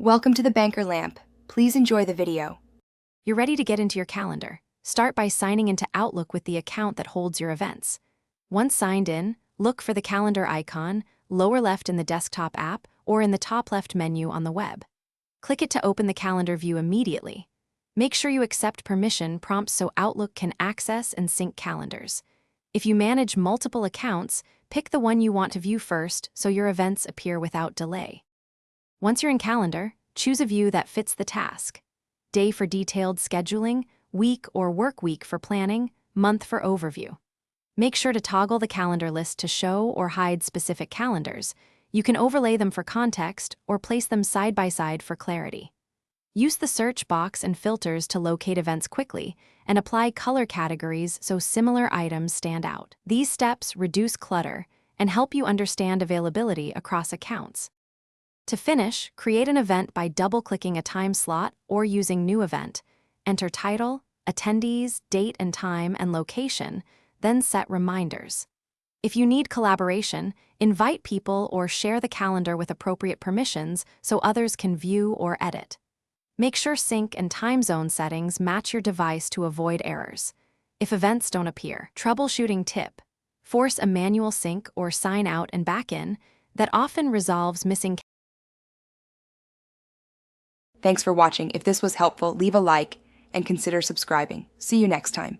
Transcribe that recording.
Welcome to the Banker Lamp. Please enjoy the video. You're ready to get into your calendar. Start by signing into Outlook with the account that holds your events. Once signed in, look for the calendar icon, lower left in the desktop app or in the top left menu on the web. Click it to open the calendar view immediately. Make sure you accept permission prompts so Outlook can access and sync calendars. If you manage multiple accounts, pick the one you want to view first so your events appear without delay. Once you're in Calendar, choose a view that fits the task. Day for detailed scheduling, week or work week for planning, month for overview. Make sure to toggle the calendar list to show or hide specific calendars. You can overlay them for context or place them side by side for clarity. Use the search box and filters to locate events quickly and apply color categories so similar items stand out. These steps reduce clutter and help you understand availability across accounts. To finish, create an event by double-clicking a time slot or using New Event. Enter title, attendees, date and time, and location, then set reminders. If you need collaboration, invite people or share the calendar with appropriate permissions so others can view or edit. Make sure sync and time zone settings match your device to avoid errors. If events don't appear, troubleshooting tip: force a manual sync or sign out and back in. That often resolves missing. Thanks for watching. If this was helpful, leave a like and consider subscribing. See you next time.